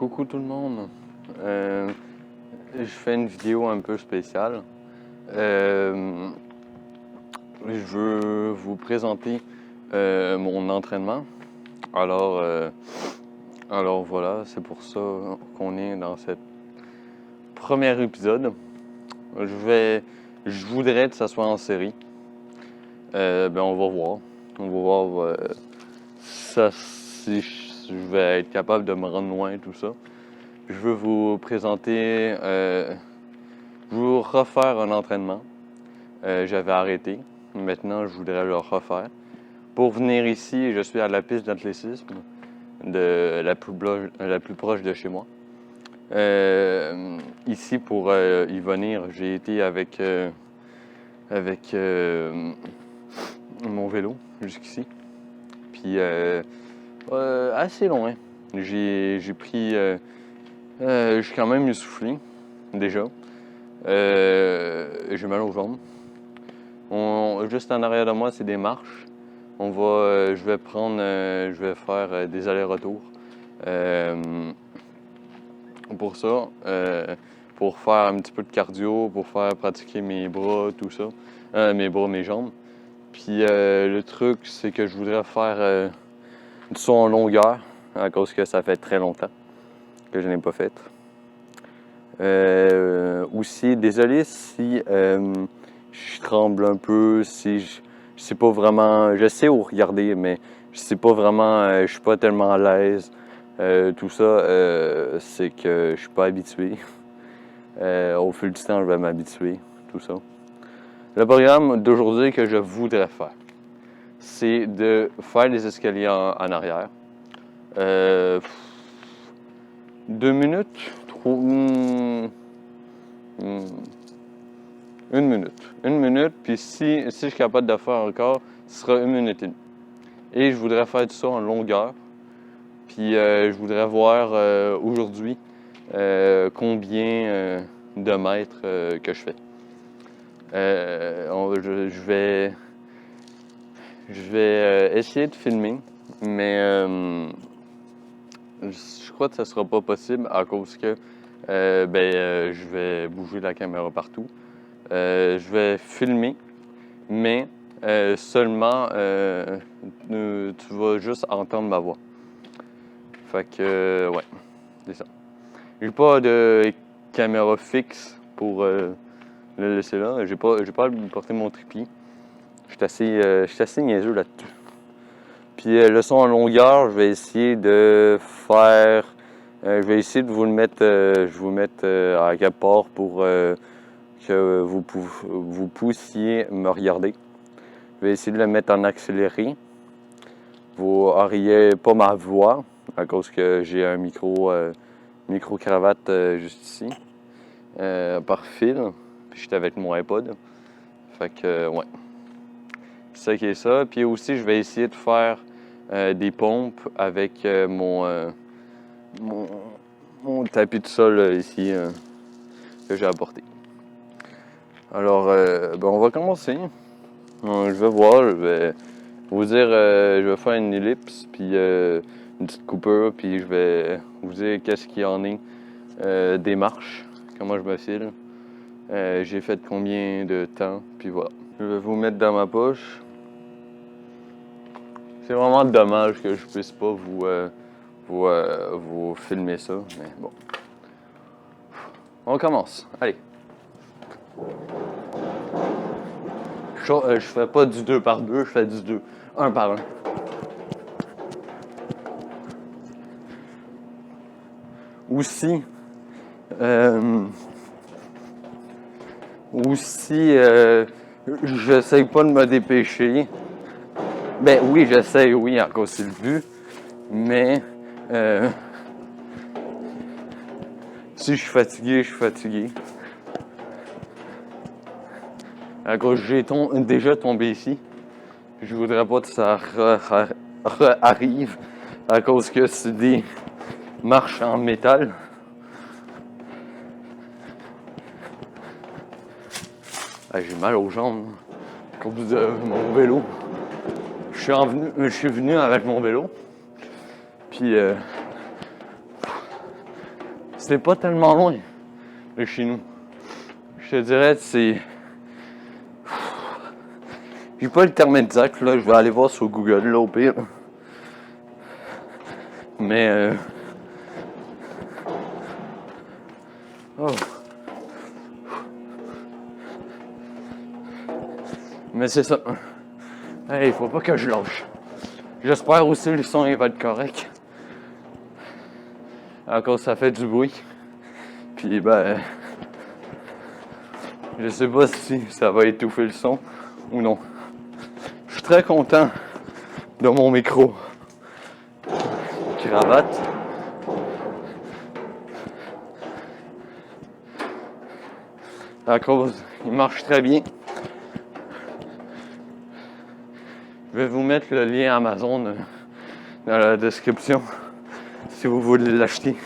Coucou tout le monde. Je fais une vidéo un peu spéciale. Je veux vous présenter mon entraînement. Alors voilà, c'est pour ça qu'on est dans ce premier épisode. Je voudrais que ça soit en série. On va voir. On va voir si je vais être capable de me rendre loin et tout ça. Je veux vous présenter, je veux refaire un entraînement. J'avais arrêté. Maintenant, je voudrais le refaire. Pour venir ici, je suis à la piste d'athlétisme la plus proche de chez moi. Ici, pour y venir, j'ai été avec mon vélo jusqu'ici. Puis, assez loin. J'ai pris... je suis quand même essoufflé, déjà. J'ai mal aux jambes. Juste en arrière de moi, c'est des marches. Je vais faire des allers-retours. Pour ça, pour faire un petit peu de cardio, pour faire pratiquer mes bras, tout ça. Mes jambes. Puis le truc, c'est que je voudrais faire du saut en longueur, à cause que ça fait très longtemps que je n'ai pas fait. Aussi, désolé si je tremble un peu, si je sais pas vraiment, je sais où regarder, mais je sais pas vraiment, je suis pas tellement à l'aise. Tout ça, c'est que je suis pas habitué. Au fil du temps, je vais m'habituer, tout ça. Le programme d'aujourd'hui que je voudrais faire, c'est de faire les escaliers en arrière. 2 minutes, 1 minute. 1 minute, puis si je suis capable de faire encore, ce sera 1 minute et demie. Et je voudrais faire tout ça en longueur. Puis je voudrais voir aujourd'hui combien de mètres que je fais. Je vais essayer de filmer, mais je crois que ça sera pas possible à cause que je vais bouger la caméra partout. Je vais filmer, mais seulement tu vas juste entendre ma voix. Fait que ouais, c'est ça. J'ai pas de caméra fixe pour le laisser là. J'ai pas porté mon trépied. Je suis assez niaiseux là-dessus. Puis le son en longueur, je vais essayer de faire. Je vais essayer de vous le mettre. Je vais vous mettre à quelque part pour que vous puissiez me regarder. Je vais essayer de le mettre en accéléré. Vous n'auriez pas ma voix à cause que j'ai un micro-cravate juste ici, par fil. Puis j'étais avec mon iPod. Fait que, ouais. C'est ça qui est ça. Puis aussi, je vais essayer de faire des pompes avec mon tapis de sol ici que j'ai apporté. Alors, on va commencer. Je vais voir, je vais vous dire, je vais faire une ellipse, puis une petite coupure, puis je vais vous dire qu'est-ce qu'il y en est des marches, comment je me file. J'ai fait combien de temps, puis voilà. Je vais vous mettre dans ma poche. C'est vraiment dommage que je puisse pas vous filmer ça, mais bon. On commence, allez. Je fais pas du 2 par 2, je fais du 1 par 1. Aussi, j'essaye pas de me dépêcher. Ben oui, j'essaye, oui, encore c'est le but. Mais si je suis fatigué, je suis fatigué. À cause j'ai déjà tombé ici. Je voudrais pas que ça arrive à cause que c'est des marches en métal. J'ai mal aux jambes à cause de mon vélo. Je suis venu avec mon vélo. Puis c'est pas tellement loin de chez nous. Je te dirais que c'est... J'ai pas le terme exact, là, je vais aller voir sur Google, là, au pire. Mais... Oh. Mais c'est ça. Hey, faut pas que je lâche. J'espère aussi que le son il va être correct. Encore ça fait du bruit. Puis ben... Je sais pas si ça va étouffer le son ou non. Je suis très content de mon micro. Cravate. À cause, il marche très bien. Je vais vous mettre le lien Amazon dans la description si vous voulez l'acheter.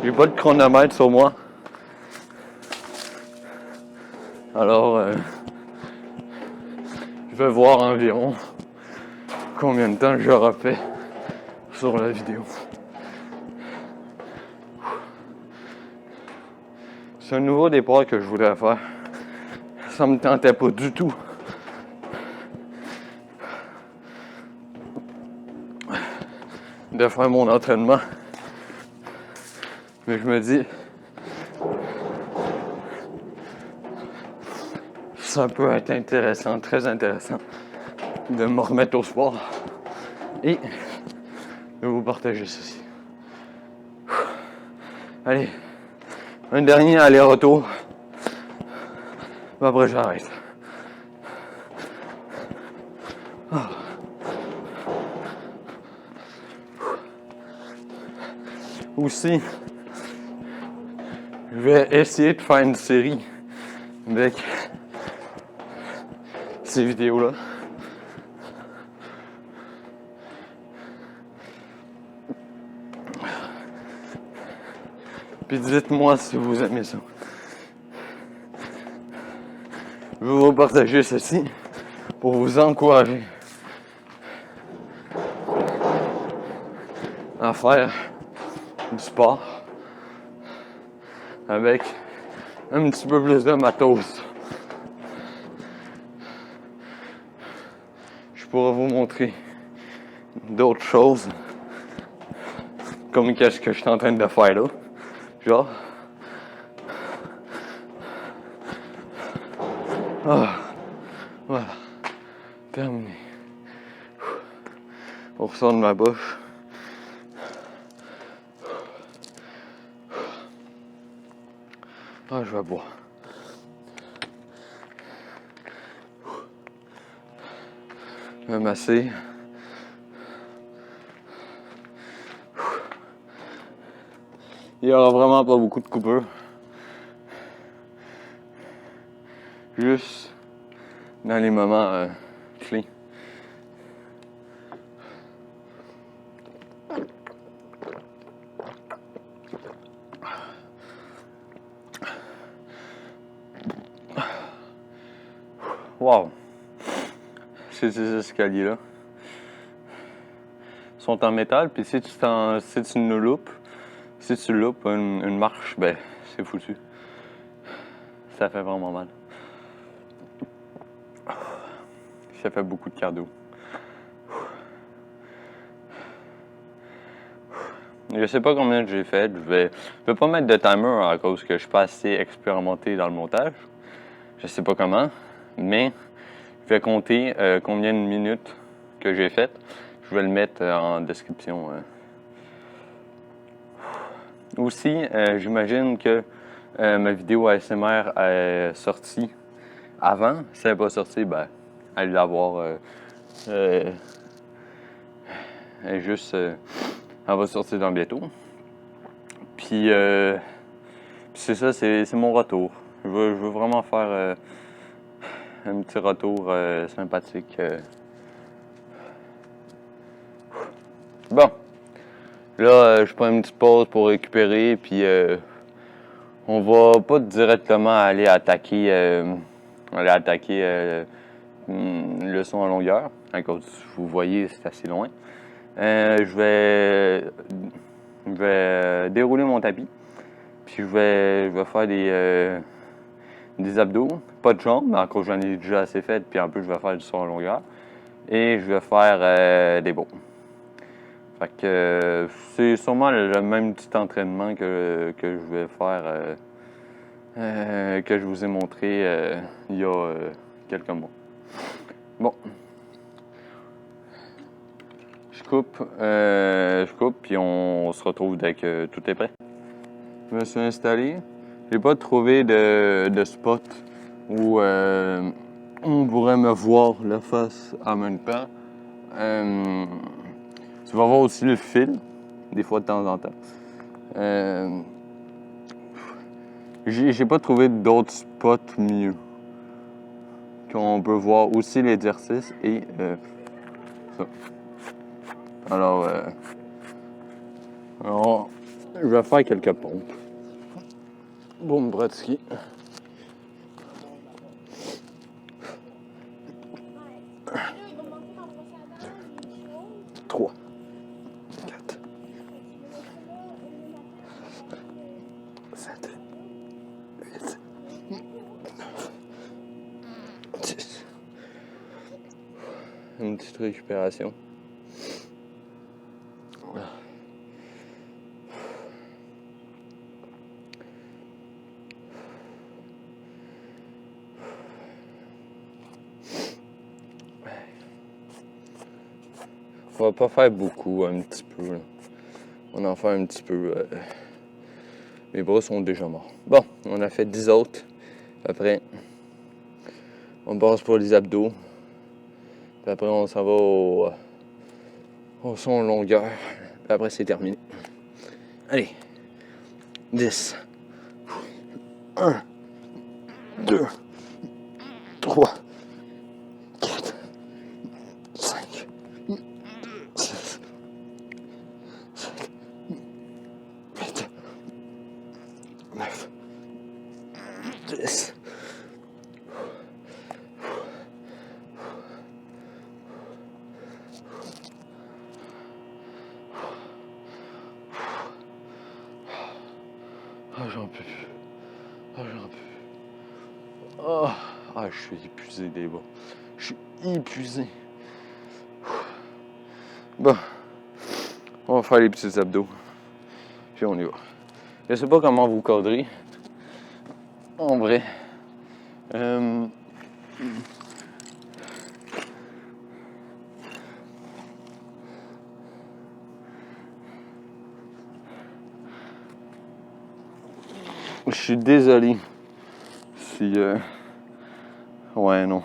J'ai pas de chronomètre sur moi. Alors, je vais voir environ combien de temps j'aurai fait sur la vidéo. C'est un nouveau départ que je voudrais faire. Ça me tentait pas du tout. De faire mon entraînement. Mais je me dis, ça peut être intéressant, très intéressant, de me remettre au sport et de vous partager ceci. Allez, un dernier aller-retour. Après, j'arrête. Aussi, je vais essayer de faire une série avec ces vidéos-là. Puis dites-moi si vous aimez ça. Je vais vous partager ceci pour vous encourager à faire du sport avec un petit peu plus de matos. Je pourrais vous montrer d'autres choses comme qu'est-ce que je suis en train de faire là. Genre. Ah, voilà. Terminé. On ressort de ma bouche. Ah, je vais boire. Je vais masser. Il n'y aura vraiment pas beaucoup de coupures. Juste dans les moments clés. Wow! Ces escaliers-là sont en métal, puis si tu nous loupes, si tu loupes une marche, ben c'est foutu. Ça fait vraiment mal. Ça fait beaucoup de cardio. Je sais pas combien j'ai fait. Je vais pas mettre de timer à cause que je suis pas assez expérimenté dans le montage. Je sais pas comment, mais je vais compter combien de minutes que j'ai fait. Je vais le mettre en description. Aussi, j'imagine que ma vidéo ASMR est sortie avant. Si elle n'est pas sortie, ben, allez la voir. Elle est juste... elle va sortir dans bientôt. Puis c'est ça, c'est mon retour. Je veux vraiment faire un petit retour sympathique. Bon. Là, je prends une petite pause pour récupérer, puis on va pas directement aller attaquer leçon en longueur. Encore, vous voyez, c'est assez loin. Je vais dérouler mon tapis. Puis je vais faire des abdos. Pas de jambes, mais encore j'en ai déjà assez fait. Puis en plus, je vais faire du saut en longueur. Et je vais faire des baux. Fait que c'est sûrement le même petit entraînement que je vais faire, que je vous ai montré il y a quelques mois. Bon. Je coupe, puis on se retrouve dès que tout est prêt. Je me suis installé. J'ai pas trouvé de spot où on pourrait me voir la face en même temps. Tu vas voir aussi le fil, des fois de temps en temps. J'ai pas trouvé d'autres spots mieux. Qu'on peut voir aussi l'exercice et ça. Alors, je vais faire quelques pompes. Pour me pratiquer. 3, 4, 7, 8, 9, 10. Une petite récupération. On va pas faire beaucoup, un petit peu. Là. On en fait un petit peu. Mes bras sont déjà morts. Bon, on a fait 10 autres. Après, on passe pour les abdos. Puis après, on s'en va au son longueur. Puis après, c'est terminé. Allez. 10. 1, 2, 3, 4, 5, 6, 7, 8, 9, 10. Ah, j'en peux plus. Ah, j'en peux plus. Ah, je suis épuisé des bras. Je suis épuisé. Bon, on va faire les petits abdos. Puis on y va. Je sais pas comment vous cadrer. En vrai. Je suis désolé si... Ouais, non.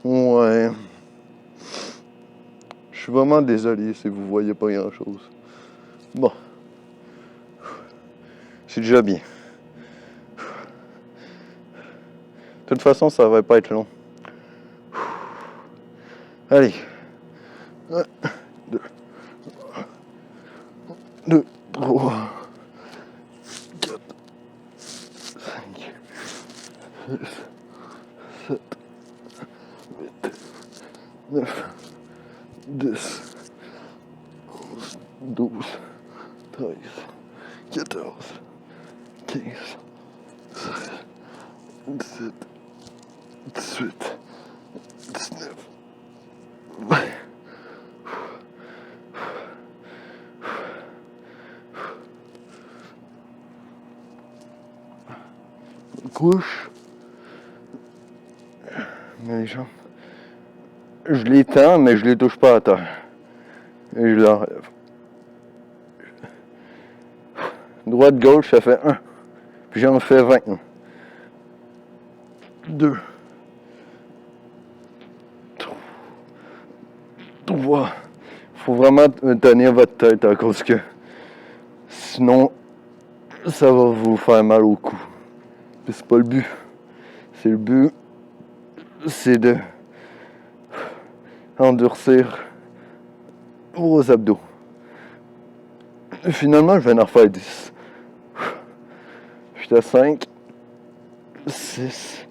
Ouais. Je suis vraiment désolé si vous voyez pas grand-chose. Bon. C'est déjà bien. De toute façon, ça va pas être long. Allez. 1, 2, 3, 4, 5, 6, 7, 8, 9, 10, 11, 12, 13, 14, 15, 16, 17, 18, 19, 20. Couche. Mes jambes. Je les tends, mais je les touche pas à terre. Et je l'enlève. Droite-gauche, ça fait 1. Puis j'en fais 20. 2. 3. Faut vraiment tenir votre tête à cause que sinon ça va vous faire mal au cou. Puis c'est pas le but. C'est le but, c'est de endurcir vos abdos. Finalement, je vais en refaire 10. J'étais à 5, 6,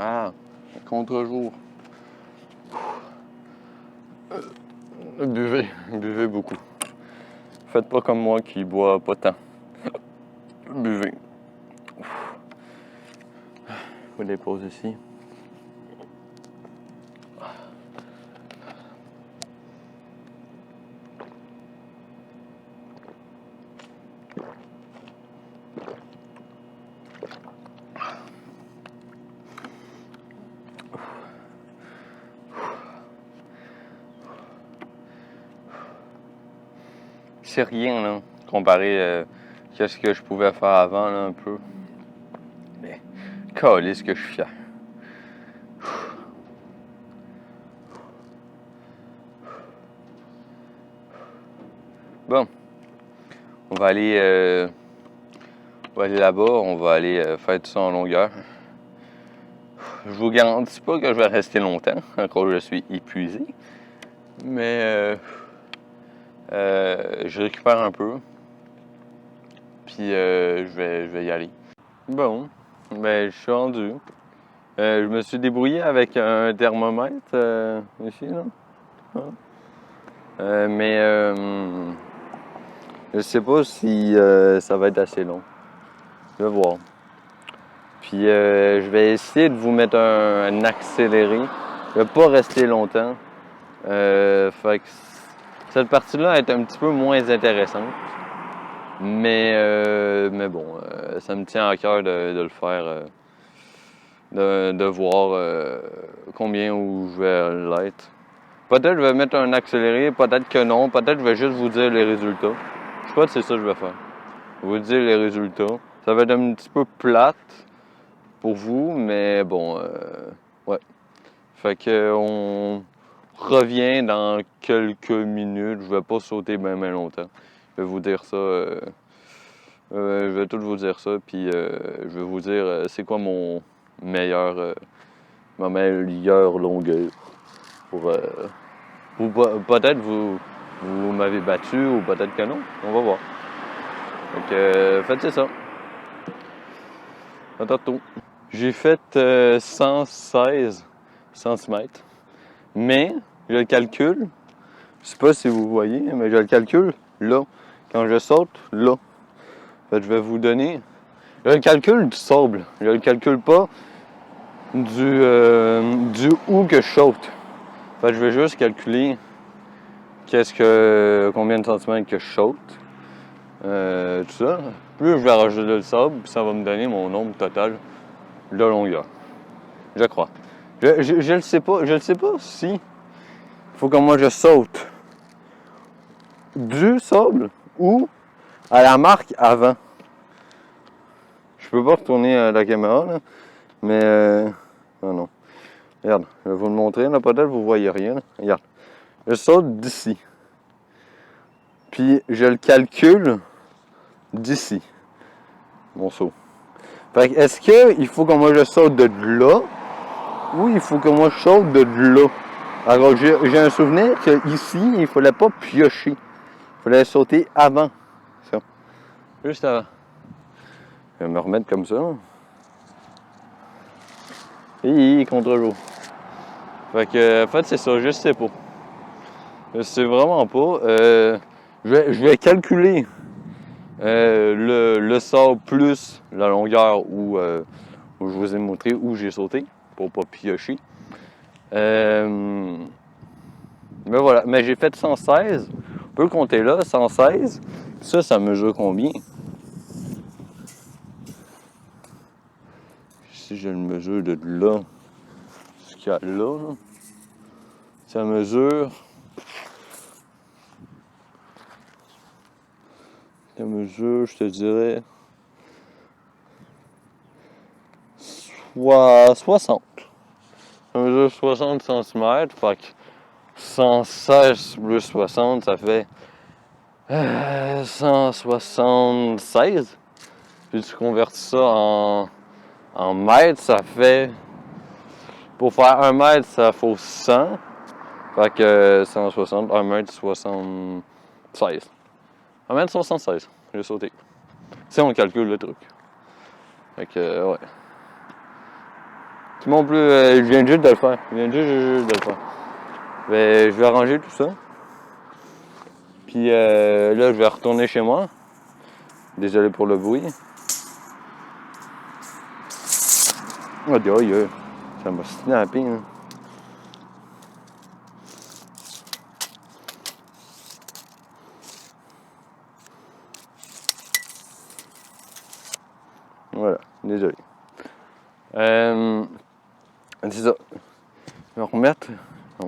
Ah, contre-jour. Buvez beaucoup. Faites pas comme moi qui bois pas tant. Buvez. Je les pose ici. C'est rien, là, comparé à ce que je pouvais faire avant, là, un peu. Mais, calisse que je suis fier. Bon, on va aller là-bas, on va aller faire tout ça en longueur. Je vous garantis pas que je vais rester longtemps, encore je suis épuisé, mais je récupère un peu, puis je vais y aller. Bon, ben je suis rendu. Je me suis débrouillé avec un thermomètre ici, là. Mais je sais pas si ça va être assez long. Je vais voir. Puis je vais essayer de vous mettre un accéléré. Je vais pas rester longtemps. Fait que cette partie-là est un petit peu moins intéressante. Mais bon, ça me tient à cœur de le faire. De voir combien où je vais l'être. Peut-être que je vais mettre un accéléré, peut-être que non. Peut-être que je vais juste vous dire les résultats. Je crois que c'est ça que je vais faire. Vous dire les résultats. Ça va être un petit peu plate pour vous, mais bon, ouais. Fait que on revient dans quelques minutes. Je vais pas sauter bien longtemps. Je vais vous dire ça. Je vais tout vous dire ça, puis je vais vous dire c'est quoi ma meilleure longueur pour peut-être vous m'avez battu ou peut-être que non. On va voir. Donc faites ça. À tantôt. J'ai fait 116 cm. Mais je le calcule. Je sais pas si vous voyez, mais je le calcule là. Quand je saute, là. Fait, je vais vous donner. Je le calcule du sable. Je le calcule pas du où que je saute. Fait, je vais juste calculer combien de centimètres que je saute. Tout ça. Plus je vais rajouter le sable, puis ça va me donner mon nombre total de longueur. Je crois. Je le sais pas. Je ne sais pas si il faut que moi je saute du sable ou à la marque avant. Je peux pas retourner la caméra, là, mais non. Regarde, je vais vous le montrer, là, peut-être vous voyez rien. Là. Regarde. Je saute d'ici. Puis je le calcule d'ici. Mon saut. Fait que est-ce qu'il faut que moi je saute de là ou il faut que moi je saute de là? Alors j'ai un souvenir qu'ici, il fallait pas piocher. Il fallait sauter avant. Ça. Juste avant. Je vais me remettre comme ça. Et contre-jour. Fait que, en fait, c'est ça, je sais pas. Je sais vraiment pas. Je vais calculer le sable plus la longueur où je vous ai montré où j'ai sauté pour pas piocher. Mais voilà, mais j'ai fait 116. On peut le compter là, 116. Ça mesure combien? Si je le mesure de là, jusqu'à là, ça mesure. Ça mesure, je te dirais, 60. Ça mesure 60 cm, fait que 116 plus 60, ça fait 176. Puis tu convertis ça en mètres, ça fait... Pour faire 1 mètre, ça faut 100. Fait que 160, 1 mètre 76. 1 mètre 76, j'ai sauté. Si on calcule le truc. Fait que, ouais. Tout mon plus, je viens juste de le faire. Je viens juste de le faire. Ben, je vais arranger tout ça. Puis là, je vais retourner chez moi. Désolé pour le bruit. Aïe, ça m'a snappé, hein. Voilà, désolé. C'est ça. On va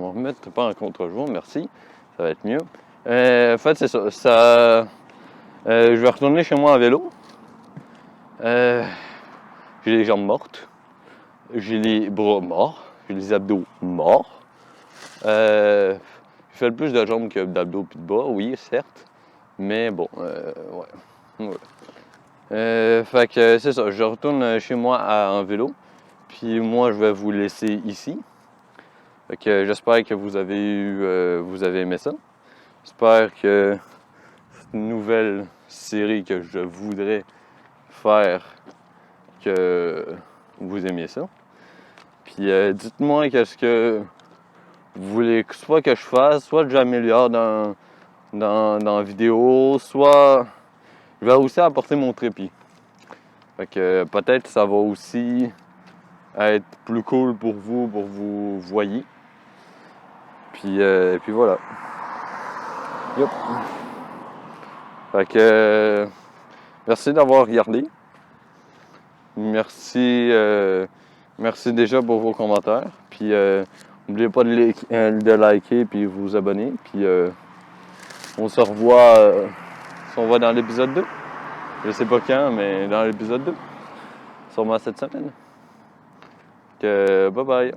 remettre pas en contre-jour, merci. Ça va être mieux. En fait, c'est ça. Je vais retourner chez moi en vélo. J'ai les jambes mortes. J'ai les bras morts. J'ai les abdos morts. Je fais le plus de jambes que d'abdos et de bras, oui, certes. Mais bon, ouais. Fait que c'est ça. Je retourne chez moi en vélo. Puis moi, je vais vous laisser ici. Fait que j'espère que vous avez aimé ça. J'espère que cette nouvelle série que je voudrais faire, que vous aimiez ça. Puis dites-moi qu'est-ce que vous voulez soit que je fasse, soit que j'améliore dans la vidéo, soit je vais aussi apporter mon trépied. Fait que peut-être ça va aussi être plus cool pour vous voyez. Puis voilà. Yep. Fait que merci d'avoir regardé. Merci déjà pour vos commentaires. Puis n'oubliez pas de liker puis vous abonner. Puis on se revoit dans l'épisode 2. Je sais pas quand, mais dans l'épisode 2. Sûrement cette semaine. Que bye bye.